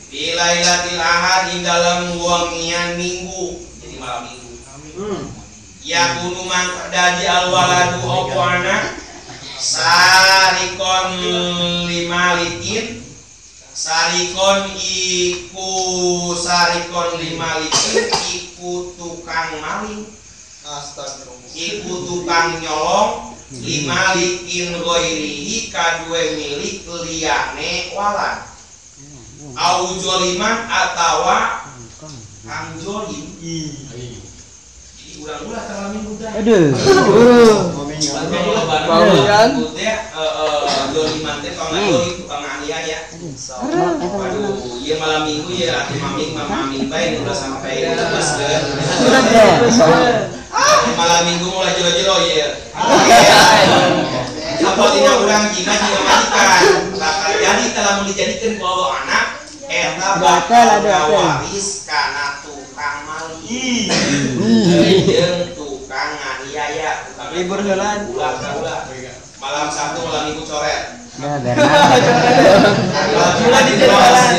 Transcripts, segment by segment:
Bilailatil ahad di dalam wangian minggu, jadi malam minggu. Ya kunu mangkada di alwaladu opo anak sarikon 5 litin. Sarikon iku sarikon 5 litin iku tukang maling. Astagfirullah. Iku tukang nyolong 5 litin ghairihi kadue milik liyane walan. Au joliman atawa kang jolim. Jadi ulang-ulang kalau minggu dah. Aduh. Kan? Joliman teh kalau jolim tukang aniaya. Waduh, iya malam minggu ya latih maming baik udah sampai lepas kan. Malam minggu mulai jelo-jelo ya. Apa tidak orang jina majikan. Bakal jadi telah dijadikan kalau anak eta bakal waris kana tukang maling. Jeung tukang aniaya, tukang libur heulan. Malam Sabtu malam Minggu coret. Ya, benar. Kalau di jalan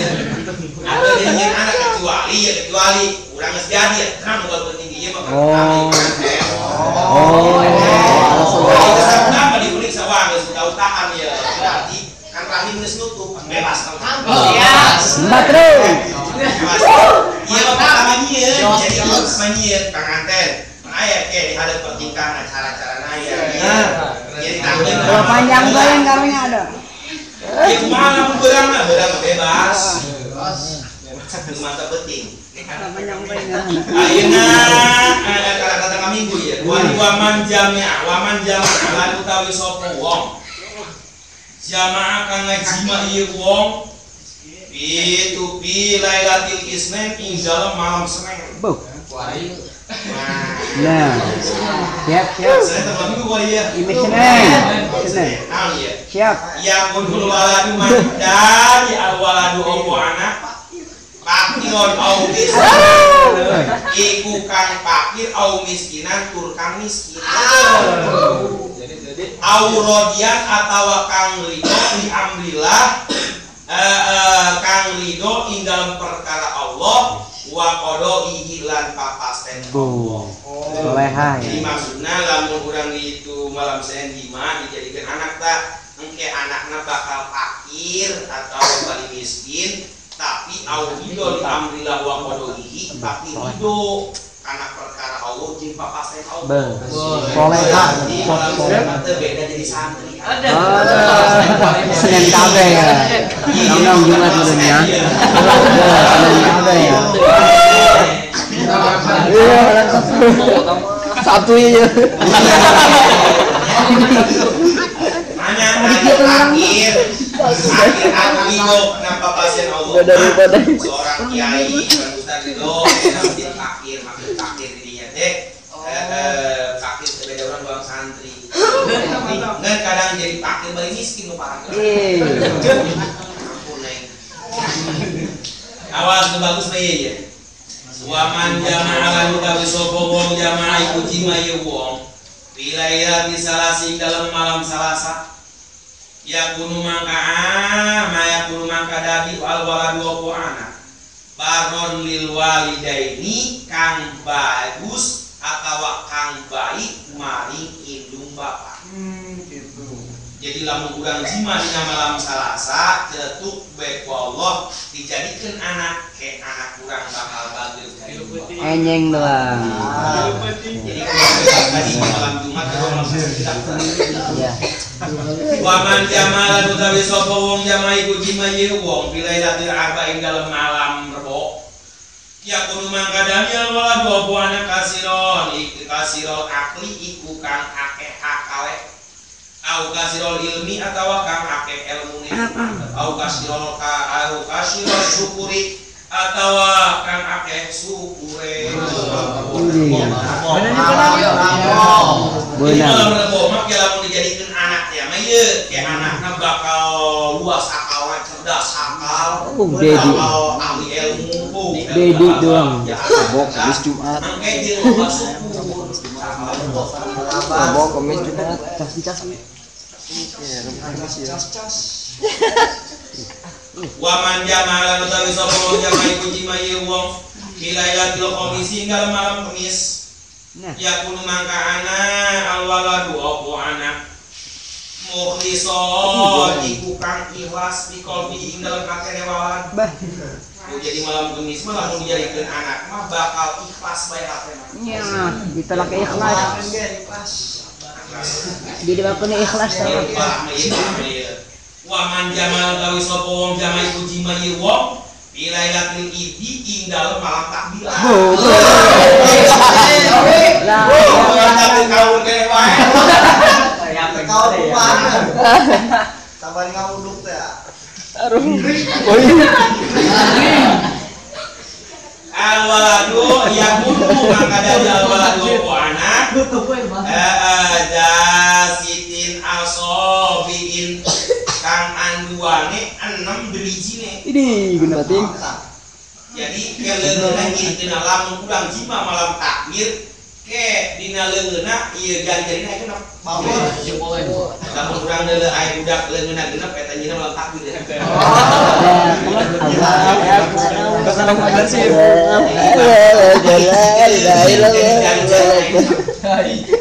ada yang anak kecuali urang geus jadi ya, terang buat penting ieu mah kami. Sabda dibeli sawah geus tahu tahan ya. Berarti kan rahim geus nutup, bebas kan. Ya. Batru. Ieu mah pertama nyieun, jadi nyieun panganten. Aya ke di hadap pertingkah acara-acara aya. Jadi tanggung Kalau panjang goyang kami ada. Ya kumaha berang bebas. Mantap penting. Ayeuna ada kata-kata minggu ya. Waman jamaah lan utawi sapa wong. Jamaah kang ngajima ieu wong itu pi lailatul isnin ing dalem malam Senin. Nah, siap. Saya teman minggu kali ya. Ini Senin. Siap. Ya kunul waladu man dari alwaladu opo anak pakirun au miskinan iku kang pakir au miskinan tur kang miskin. Au rodian atawa kang ridho di amrillah kang ridho ing dalam perkara Allah wa qadaihi lan papasten Allah. Soleha ya. Jadi maksudnya lamun urang itu malam Senin jima dijadikan anak tak engke anakna bakal fakir atau paling miskin tapi aulido di amrillah wa qadaihi tapi ridho karena perkara Allah jeung papasten Allah. Soleha. Soleha beda jadi santri. Senin kabeh ya. Undang Jumat dunia. Senin kabeh ya. Iya, Sabtu ya. Hanya akhir aku nampak pasien Allah. Seorang kiai Ustaz itu nanti fakir, maksud fakir dirinya teh fakir beda orang doang santri. Ngan kadang jadi fakir bari miskin lu parah. Ampun neng. Awas nu bagus mah ieu. Waman jamaah lan utawi sapa wong jamaah iku jima ieu wong wilayah di salasi dalam malam Salasa ya kunu mangka dabi wal waladu opo anak baron lil walidaini kang bagus atawa kang baik maring indung bapak. Jadi lamun urang jima dina malam Salasa cetuk bae ku Allah dijadikan anak ke anak urang bakal bageur ka Enyeng doang. Jadi tadi malam Jumat malam kita. Iya. Waman jamaah utawi sapa wong jamaah iku jima ieu wong bilailatil arba'in dalam malam Rebo. Ya kudu mangkadami alwala dua buah anak kasiron akli iku kang akeh akale. Au kasirul ilmi atawa kang akeh ilmune au kasirul syukuri atawa kang akeh syukure. Benar. Malam Rebo mah lamun dijadikeun anak ya mah ieu ke anakna bakal luas akal, cerdas akal, bakal ahli ilmu. Dedi doang. Bok Kamis Jumat. Mangke jeung loba syukur. Bok Kamis Jumat. Cas. Waman jamalan utawi sapa wong jamaah iku jimaye wong ilailatul khamisi ing malam Kamis. Ya kudu mangka ana alwaladu apa anak mukhlison iku kang ikhlas di qalbi ing dalem atine walad. Jadi malam Kamis malah mau dijadikan anak mah bakal ikhlas bae hatena. Nya, ditolak ikhlas. Jadi bakune ikhlas ta. Wa man jamal tawi sapa wong jamaah iku jimaye wong ilailatul idi ing dalem malam takbiran. Lah, kaul ke wae. Ya kau mana? Sabar ngawuduk teh. aduh. Alwaladu yakunu maka dari alwaladu apa anak ada sitin asobiin kang anduane 6 berijine. Ini guna ting. Jadi keleungeuna intina lamun urang jima malam takbir ke dina leungeuna ieu janjina ayeuna mawar. Lamun urang deuleu aya budak leungeuna genep eta nyina malam takbir. Kesana bener sih.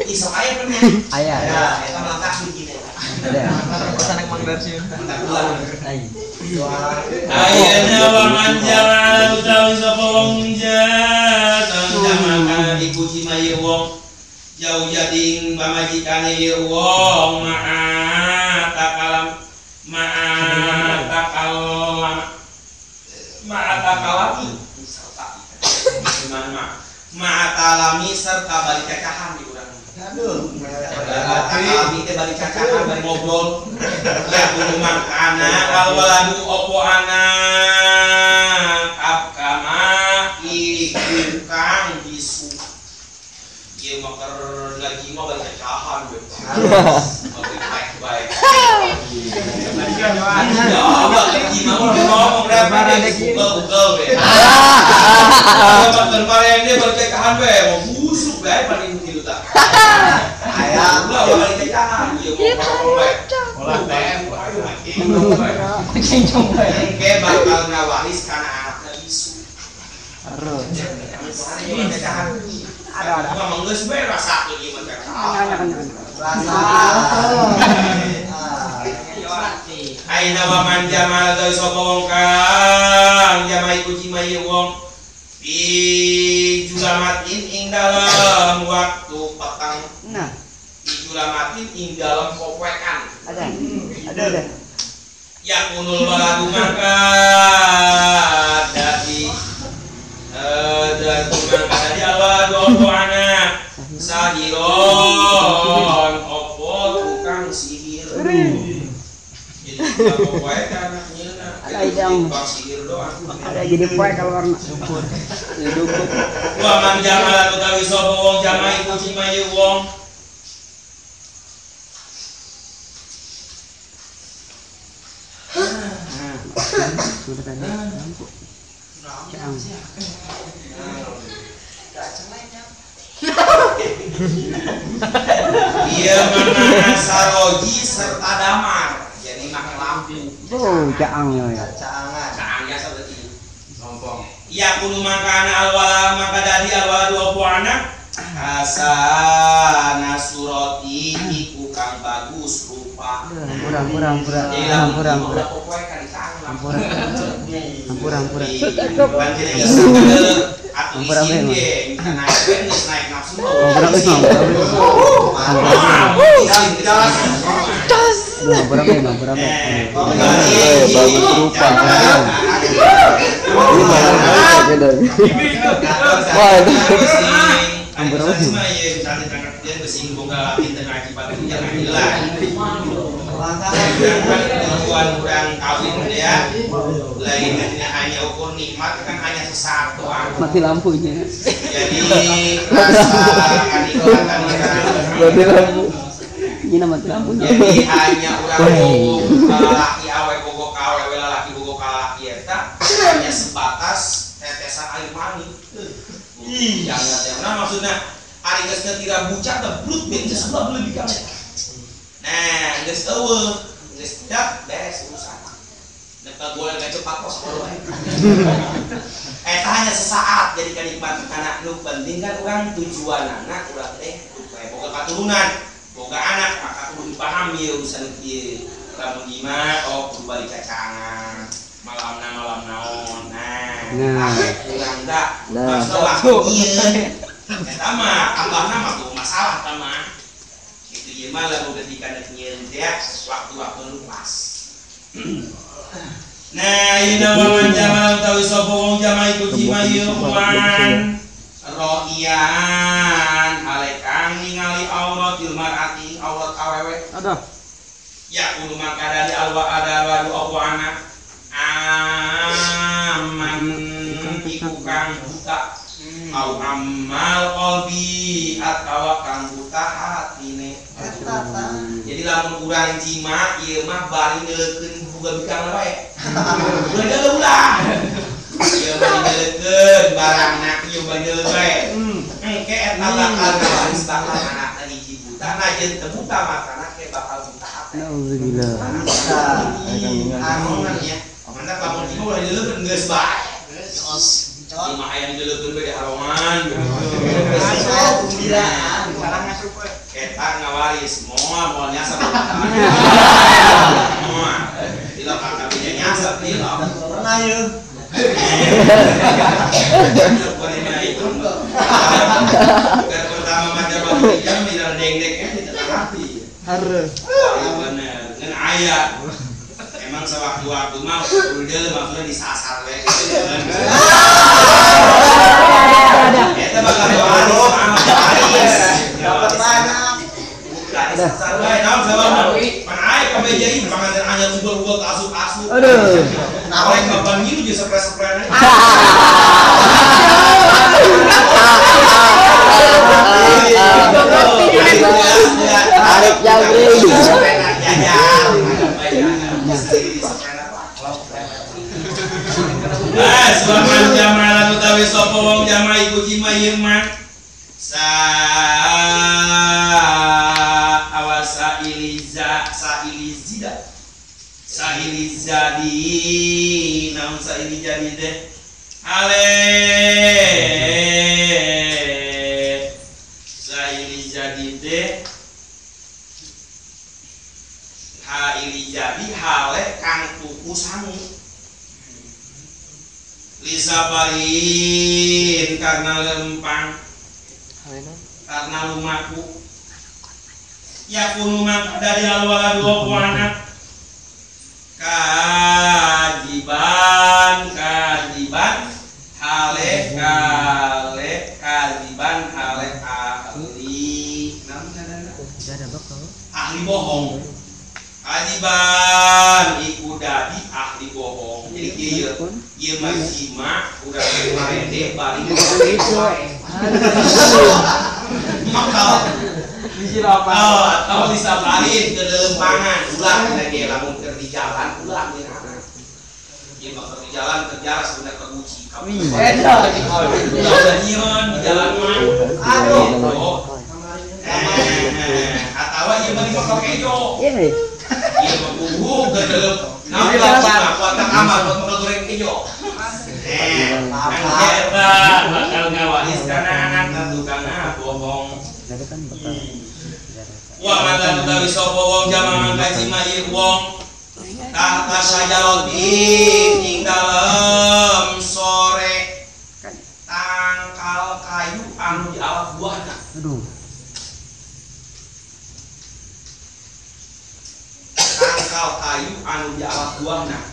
Isok aya kan? Aya. Ya, eta malam takbir gini. Ada. Kesana mangdar sih. Ayeuna wa man jama'a utawi sapa wong jamaah iku jimaye wong jauh jading pamajikane ye wong ma'atalami serta balik cacahan di urang. Aduh, Takalami teh balik cacahan balik ngobrol. Ya kudu mangkana alwaladu opo anak apkama iku kang bisu. Ieu mah keur lagi mah balik cacahan we. Oke, baik. Ya, lagi mah ngomong berapa deh Google we. Makan bareng dia berkekahan we, mau busuk we paling gitu tak. Ayam lah balik kekahan, ieu mau we. Olah teh, Engke bakal ngawaris kana anakna bisu. Aduh. Ada. Ngomong geus we rasa ieu mah kekahan. Aina wa man jamal dari sapa wong kang jamaah iku jimaye wong di julamatin ing dalam waktu petang. Nah, Di julamatin ing dalam popoekan. ada. Ya kunul baladu maka dari dari alwaladu opo anak sahiron opo tukang sihir. Jadi popoekan anaknya Ada yang sihir doang. ada jadi poe kalau warna. Wa man jama'a utawi sapa wong jamaah iku jimaye wong Sudah tadi. Cang. Iya mana saroji serta damar. Jadi makan lampu. Oh, cang ya. Cangan. Caangnya seperti sombong. Iya kudu makana alwala maka dari alwala dua anak. Hasana surati iku kang bagus rupa. Kurang. Kurang kawin ya, lainnya hanya ukur nikmat kan hanya sesatu. Mati lampunya. Jadi rasa kenikmatan Mati lampu. Ini mati lampunya. Jadi hanya urang laki awe bogo kawe laki bogo kalaki eta hanya sebatas tetesan air mani. Jangan ya. Nah maksudnya ari geus tidak bucak teh brut beun sebelah lebih kamu. Nah, geus eueuh, geus dak beres urusan. Dekat boleh nggak cepat kos kalau hanya sesaat jadi kenikmatan anak nu penting kan orang tujuan anak udah supaya boga keturunan boga anak maka kudu dipahami ya urusan kieu lamun gimana kudu balik kacangan malam naon nah kurang dak masalah ieu eta mah tambahna mah tuh masalah tah mah kitu ieu mah lamun ketika nyieun teh waktu-waktu nu pas. Nah, ina waman jamal utawi sapa wong jama iku jimayeuan roian alekang ningali auratil mar'ati aurat awewe. Ada. Ya kudu maka dari alwa ada wadu apa anak aman iku kang buta au amal qalbi atawa kang buta hatine. Jadi lamun urang jima ieu mah bari ngeulekeun buga bikang wae. Bener ulah. Ieu mah ngeulekeun barangna ieu bener wae. Engke eta bakal gawaris bakal anakna hiji buta najeun teu buta matana ke bakal buta hate. Alhamdulillah. Anu nya. Mantap lamun jima ulah ngeulekeun geus bae. Geus. Cuma aya ngeulekeun we di harongan. Sarang ngasup we. Eta ngawaris moal nyasar. Moal. Dilo kakak punya nyasar dilo. Pernah ya. Bukan pertama macam bagi jam di dalam deng-dengnya di tengah hati. Harus. Benar. Dengan ayat. Emang sewaktu-waktu mah udah maksudnya disasar we. Eta bakal waris. Dapat banyak. Disasar we. Naon sabab pan aya pabejai panganten anyar ugol-ugol asup-asup. Aduh. Naon kapan gitu je spray-spray. Arif Jabri. Selamat jamaah utawi sapa wong jamaah iku jimayeuh mah awasa ilizadi naon sailizadi teh sailizadi teh ilizadi hale kang tuku sangu lisabarin karena lempang karena lumaku ya kunu maka dari alwala dua anak kajiban hale ahli bohong kajiban iku dadi ahli bohong jadi kieu mah jima udah marende balik Biji apa? Atau bisa balik ke lempangan ulang lagi lamun keur di jalan ulang di mana ieu mah keur di jalan kerja sudah kebuci Enak. udah nyion di jalan mah aduh atawa ieu mah dipakal kejo ieu mah bubu ke dalam naon lapan kuat amal buat bakal goreng kejo kita bakal ngawaris kana anak tukang bohong wa matan utawi sapa wong jamaah mangkaji maieu wong tahta sajaratin ing dalem sore tangkal kayu anu di awak buahna. Aduh. Tangkal kayu anu di awak buahna.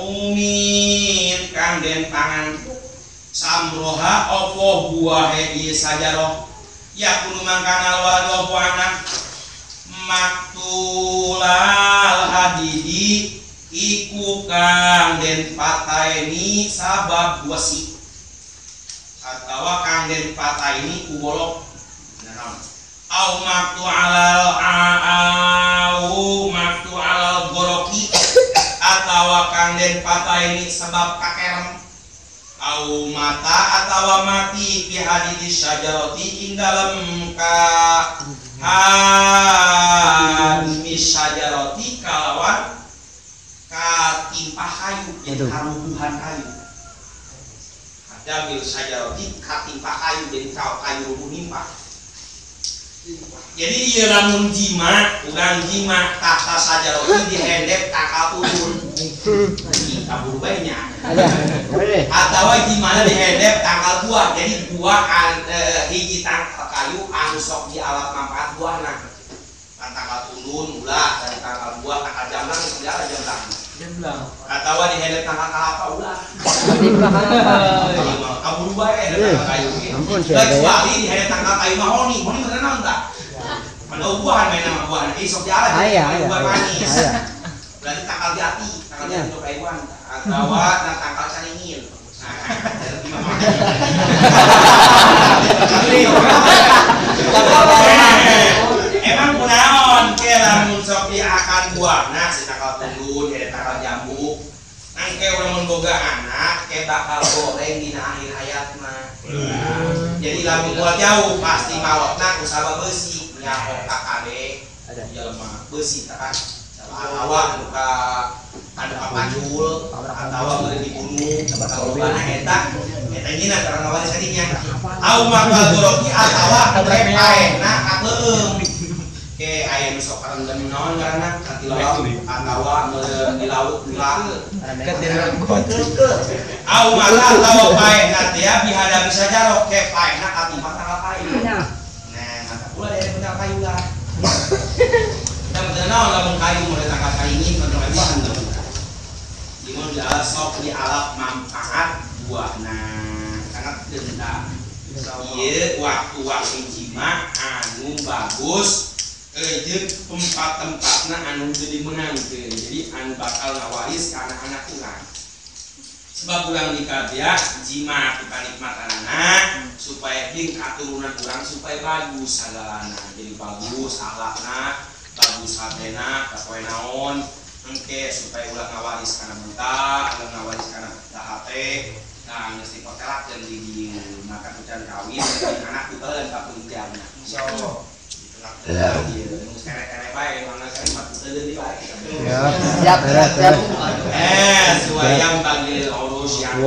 Al-ma'umin kang den pangan samroha opo buahe ieu sajaroh ya kudu mangkana wadu opo anak maktulal hadidi iku kang den pataeni sabab wesi atawa kang den pataeni ku bolok au maktu alal goroki atawa kang den pataeni sebab kakerem au mata atawa mati fi hadidis syajarati ing dalem ka Misyajaroti kalawan katimpah kayu, jadi karumbuhan kayu. Ada misyajaroti katimpah kayu, jadi kayu rubuh nimpah. Jadi ieu lamun jima, urang jima tahta sajaroti dihendep kakak turun. Kabur banyak. Atau gimana dihendep tanggal buah, jadi buah hiji tangkal kayu anu sok di alat manfaat buahna. Tangkal turun ulah dari tangkal buah tangkal jamlang segala jamlang. Atau dihendep tangkal kalapa ulah. Kabur bae tangkal kayu. Kecuali dihendep tangkal kayu mahoni, mahoni bener naon tah? Pada buahan main nama buahan, sok di alat buah manis. Berarti tangkal di hati, tangkal di hati untuk kayuan. Atau tangkal caringin. Emang kunaon ke lamun sok akan buahna si tangkal tundun, ada tangkal jambu. Nangke urang mun boga anak ke bakal goreng dina akhir hayatna. Jadi lamun buat jauh pasti mawakna kusaba besi nya kakade jelema besi tah. Awak luka ada papanjul atau boleh dibunuh atau mana eta nyina karena awal sadinya au maka goroki atau repaena kakeum ke aya nu sok karenggan naon karena kati laut atau di laut ulang au maka atau paena teh bihada bisa jarok ke paena katimpang tanggal kayu nah mata pula dari tanggal kayu lah naon lamun kayu mulai tangkap karingin kontrol buahan dimana di alat sok di alat manfaat buahna sangat denda iya waktu jima anu bagus jeung tempat-tempatna anu jadi menangkeun jadi anu bakal ngawaris ke anak-anak urang sebab urang dikadia jima kita nikmatanana supaya jeung katurunan urang supaya bagus sagalana jadi bagus akhlakna bagus hatena kapoe naon engke supaya ulah ngawaris kana buta ulah ngawaris kana hate nah geus dipotelak dan di maka hujan kawin dan anak kita dan kapunjana insyaallah ya geus kere-kere bae mana kan mah teu deui bae siap suayam bagi urus yang